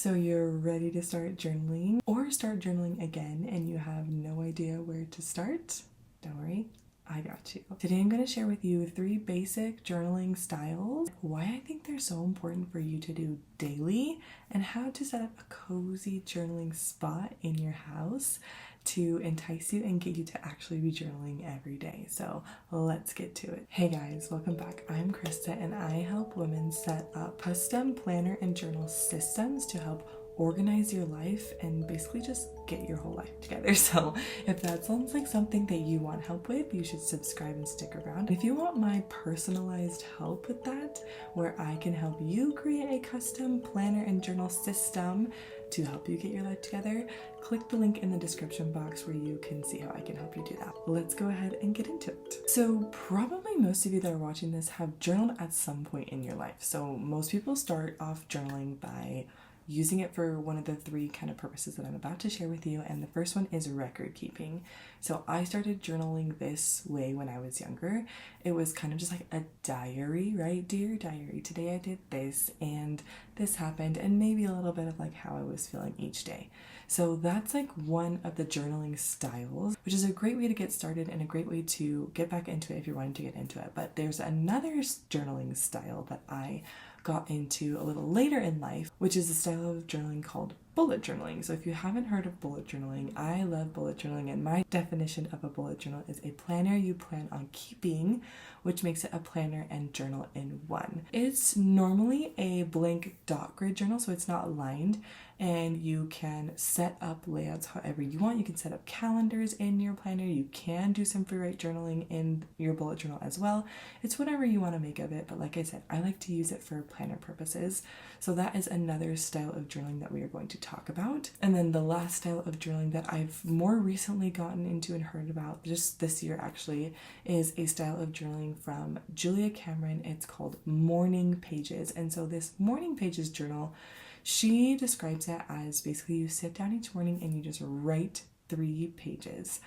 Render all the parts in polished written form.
So you're ready to start journaling or start journaling again and you have no idea where to start? Don't worry, I got you. Today I'm going to share with you 3 basic journaling styles, why I think they're so important for you to do daily, and how to set up a cozy journaling spot in your house to entice you and get you to actually be journaling every day. So let's get to it. Hey guys, welcome back. I'm Krista and I help women set up custom planner and journal systems to help organize your life and basically just get your whole life together. So if that sounds like something that you want help with, you should subscribe and stick around. If you want my personalized help with that, where I can help you create a custom planner and journal system to help you get your life together, click the link in the description box where you can see how I can help you do that. Let's go ahead and get into it. So probably most of you that are watching this have journaled at some point in your life. So most people start off journaling by using it for one of the 3 kind of purposes that I'm about to share with you, and the first one is record keeping. So I started journaling this way when I was younger. It was kind of just like a diary, right? Dear diary, today I did this and this happened, and maybe a little bit of like how I was feeling each day. So that's like one of the journaling styles, which is a great way to get started and a great way to get back into it if you're wanting to get into it. But there's another journaling style that I got into a little later in life, which is a style of journaling called bullet journaling. So if you haven't heard of bullet journaling, I love bullet journaling, and my definition of a bullet journal is a planner you plan on keeping, which makes it a planner and journal in one. It's normally a blank dot grid journal, so it's not lined, and you can set up layouts however you want. You can set up calendars in your planner. You can do some free write journaling in your bullet journal as well. It's whatever you want to make of it, but like I said, I like to use it for planner purposes. So that is another style of journaling that we are going to talk about. And then the last style of journaling that I've more recently gotten into and heard about just this year actually is a style of journaling from Julia Cameron. It's called Morning Pages. And so this Morning Pages journal, she describes it as basically you sit down each morning and you just write 3 pages.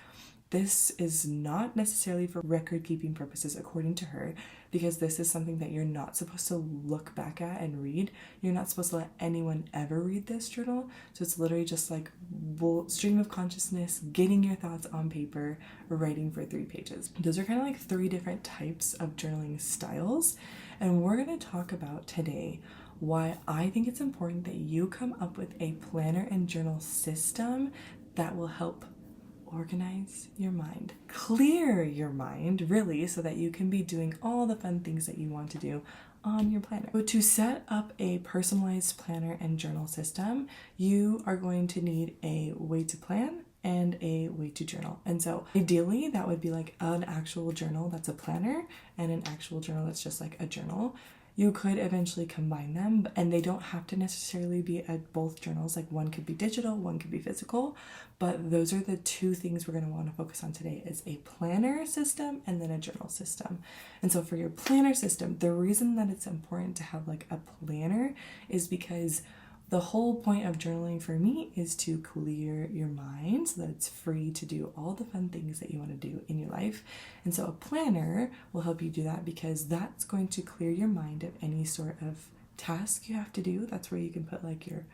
This is not necessarily for record keeping purposes, according to her, because this is something that you're not supposed to look back at and read. You're not supposed to let anyone ever read this journal. So it's literally just like stream of consciousness, getting your thoughts on paper, writing for 3 pages. Those are kind of like 3 different types of journaling styles. And we're going to talk about today why I think it's important that you come up with a planner and journal system that will help organize your mind, clear your mind, really, so that you can be doing all the fun things that you want to do on your planner. So to set up a personalized planner and journal system, you are going to need a way to plan and a way to journal. And so ideally that would be like an actual journal that's a planner and an actual journal that's just like a journal. You could eventually combine them, and they don't have to necessarily be at both journals. Like one could be digital, one could be physical, but those are the 2 things we're going to want to focus on today is a planner system and then a journal system. And so for your planner system, the reason that it's important to have like a planner is because the whole point of journaling for me is to clear your mind so that it's free to do all the fun things that you want to do in your life. And so a planner will help you do that because that's going to clear your mind of any sort of task you have to do. That's where you can put like your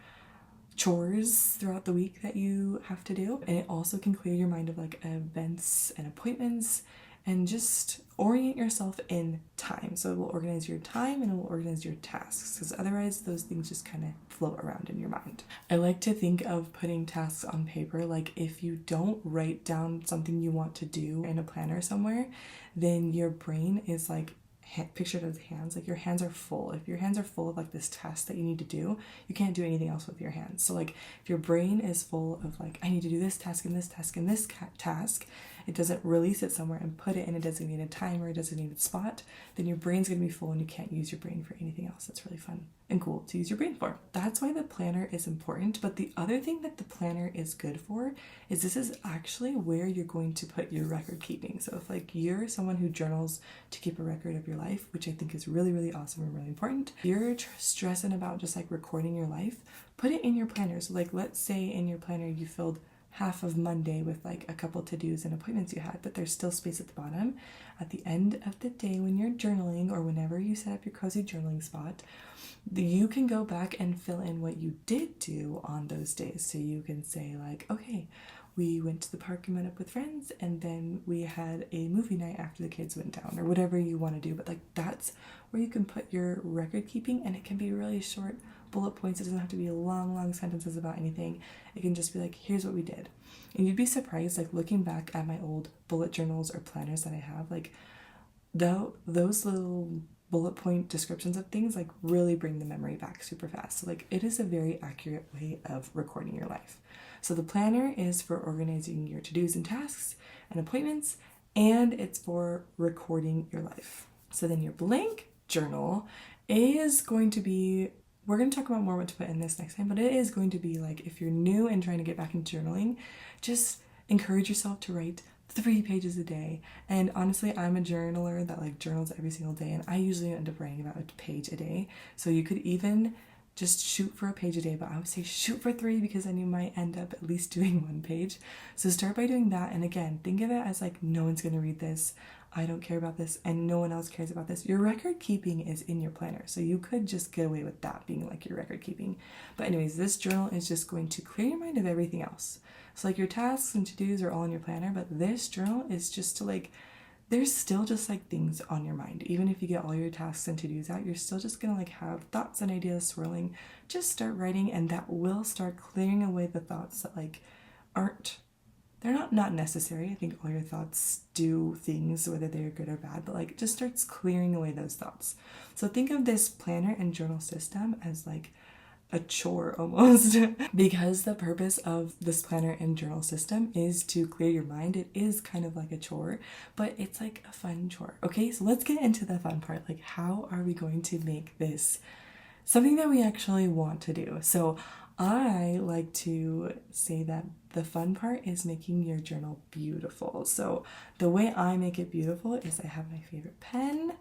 chores throughout the week that you have to do. And it also can clear your mind of like events and appointments and just orient yourself in time. So it will organize your time and it will organize your tasks, because otherwise those things just kind of float around in your mind. I like to think of putting tasks on paper. Like if you don't write down something you want to do in a planner somewhere, then your brain is like pictured as hands. Like your hands are full. If your hands are full of like this task that you need to do, you can't do anything else with your hands. So like if your brain is full of like, I need to do this task and this task and this task, it doesn't release it somewhere and put it in a designated time or a designated spot, then your brain's going to be full and you can't use your brain for anything else that's really fun and cool to use your brain for. That's why the planner is important. But the other thing that the planner is good for is this is actually where you're going to put your record keeping. So if like you're someone who journals to keep a record of your life, which I think is really, really awesome and really important, you're stressing about just like recording your life, put it in your planner. So like let's say in your planner you filled half of Monday with like a couple to-dos and appointments you had, but there's still space at the bottom. At the end of the day when you're journaling, or whenever you set up your cozy journaling spot, you can go back and fill in what you did do on those days. So you can say like, okay, we went to the park and met up with friends, and then we had a movie night after the kids went down, or whatever you want to do. But like, that's where you can put your record keeping, and it can be really short bullet points. It doesn't have to be long sentences about anything. It can just be like, here's what we did. And you'd be surprised, like looking back at my old bullet journals or planners that I have, like those little bullet point descriptions of things like really bring the memory back super fast. So like, it is a very accurate way of recording your life. So the planner is for organizing your to-dos and tasks and appointments, and it's for recording your life. So then your blank journal is going to be, we're going to talk about more what to put in this next time, but it is going to be like, if you're new and trying to get back into journaling, just encourage yourself to write 3 pages a day. And honestly, I'm a journaler that like journals every single day, and I usually end up writing about a page a day. So you could even just shoot for a page a day, but I would say shoot for 3, because then you might end up at least doing 1 page. So start by doing that. And again, think of it as like, no one's going to read this. I don't care about this, and no one else cares about this. Your record keeping is in your planner, so you could just get away with that being like your record keeping. But anyways, this journal is just going to clear your mind of everything else. So like, your tasks and to-dos are all in your planner, but this journal is just to like, there's still just like things on your mind. Even if you get all your tasks and to-dos out, you're still just gonna like have thoughts and ideas swirling. Just start writing, and that will start clearing away the thoughts that like they're not necessary. I think all your thoughts do things, whether they're good or bad, but like, just starts clearing away those thoughts. So think of this planner and journal system as like a chore almost. Because the purpose of this planner and journal system is to clear your mind, it is kind of like a chore, but it's like a fun chore. Okay, so let's get into the fun part. Like, how are we going to make this something that we actually want to do? So I like to say that the fun part is making your journal beautiful. So the way I make it beautiful is I have my favorite pen,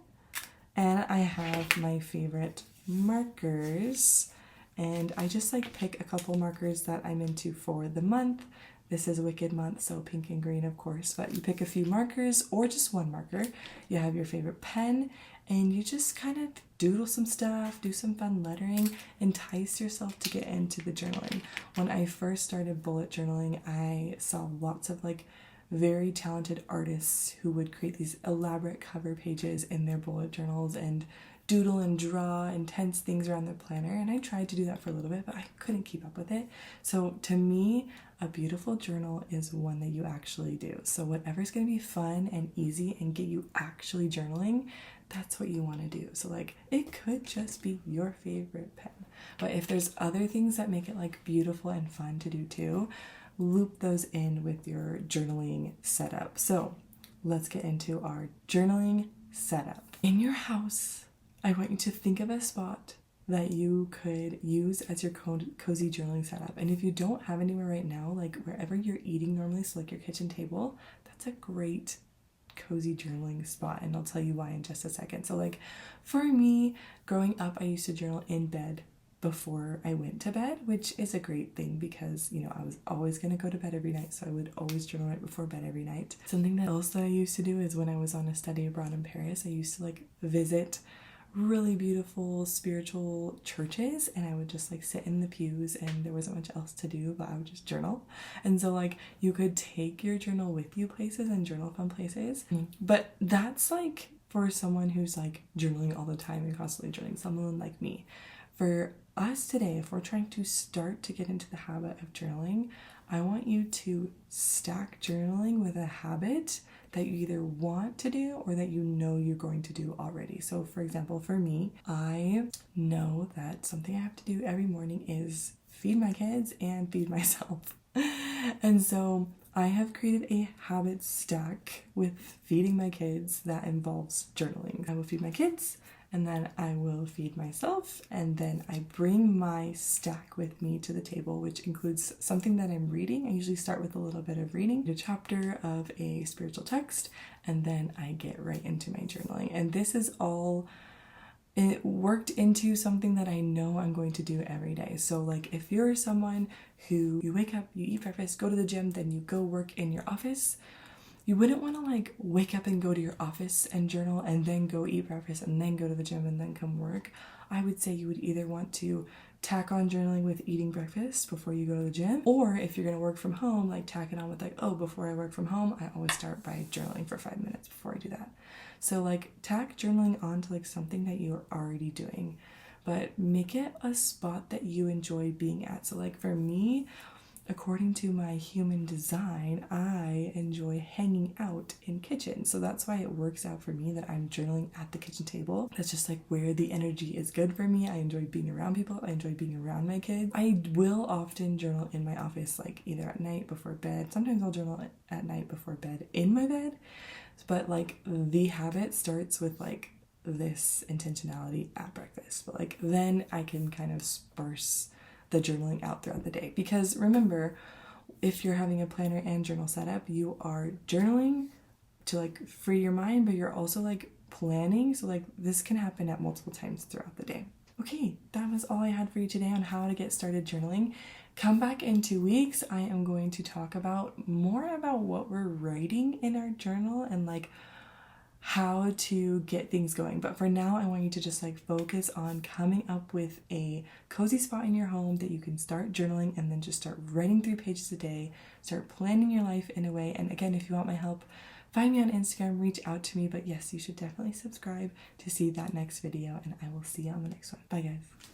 and I have my favorite markers. And I just like pick a couple markers that I'm into for the month. This is Wicked month, so pink and green, of course, but you pick a few markers or just 1 marker. You have your favorite pen, and you just kind of doodle some stuff, do some fun lettering, entice yourself to get into the journaling. When I first started bullet journaling, I saw lots of like very talented artists who would create these elaborate cover pages in their bullet journals and doodle and draw intense things around their planner, and I tried to do that for a little bit, but I couldn't keep up with it. So to me, a beautiful journal is one that you actually do. So whatever's going to be fun and easy and get you actually journaling, that's what you want to do. So like, it could just be your favorite pen, but if there's other things that make it like beautiful and fun to do too, loop those in with your journaling setup. So let's get into our journaling setup. In your house, I want you to think of a spot that you could use as your cozy journaling setup. And if you don't have anywhere right now, like wherever you're eating normally, so like your kitchen table, that's a great cozy journaling spot. And I'll tell you why in just a second. So like, for me, growing up, I used to journal in bed before I went to bed, which is a great thing because, you know, I was always going to go to bed every night, so I would always journal right before bed every night. Something else that I used to do is when I was on a study abroad in Paris, I used to like visit really beautiful spiritual churches, and I would just like sit in the pews, and there wasn't much else to do, but I would just journal. And so like, you could take your journal with you places and journal fun places, but that's like for someone who's like journaling all the time and constantly journaling, someone like me. For us today, if we're trying to start to get into the habit of journaling, I want you to stack journaling with a habit that you either want to do or that you know you're going to do already. So for example, for me, I know that something I have to do every morning is feed my kids and feed myself. And so I have created a habit stack with feeding my kids that involves journaling. I will feed my kids, and then I will feed myself, and then I bring my stack with me to the table, which includes something that I'm reading. I usually start with a little bit of reading, a chapter of a spiritual text, and then I get right into my journaling. And this is all it worked into something that I know I'm going to do every day. So like if you're someone who you wake up, you eat breakfast, go to the gym, then you go work in your office, you wouldn't want to like wake up and go to your office and journal and then go eat breakfast and then go to the gym and then come work. I would say you would either want to tack on journaling with eating breakfast before you go to the gym, or if you're going to work from home, like tack it on with like, oh, before I work from home, I always start by journaling for 5 minutes before I do that. So like tack journaling onto like something that you're already doing, but make it a spot that you enjoy being at. So like for me, according to my human design, I enjoy hanging out in kitchens. So that's why it works out for me that I'm journaling at the kitchen table. That's just like where the energy is good for me. I enjoy being around people. I enjoy being around my kids. I will often journal in my office, like either at night before bed. Sometimes I'll journal at night before bed in my bed. But like the habit starts with like this intentionality at breakfast. But like then I can kind of sparse the journaling out throughout the day. Because remember, if you're having a planner and journal setup, you are journaling to like free your mind, but you're also like planning. So like this can happen at multiple times throughout the day. Okay, that was all I had for you today on how to get started journaling. Come back in 2 weeks. I am going to talk about more about what we're writing in our journal and like how to get things going. But for now, I want you to just like focus on coming up with a cozy spot in your home that you can start journaling and then just start writing 3 pages a day, start planning your life in a way. And again, if you want my help, find me on Instagram, reach out to me. But yes, you should definitely subscribe to see that next video, and I will see you on the next one. Bye guys.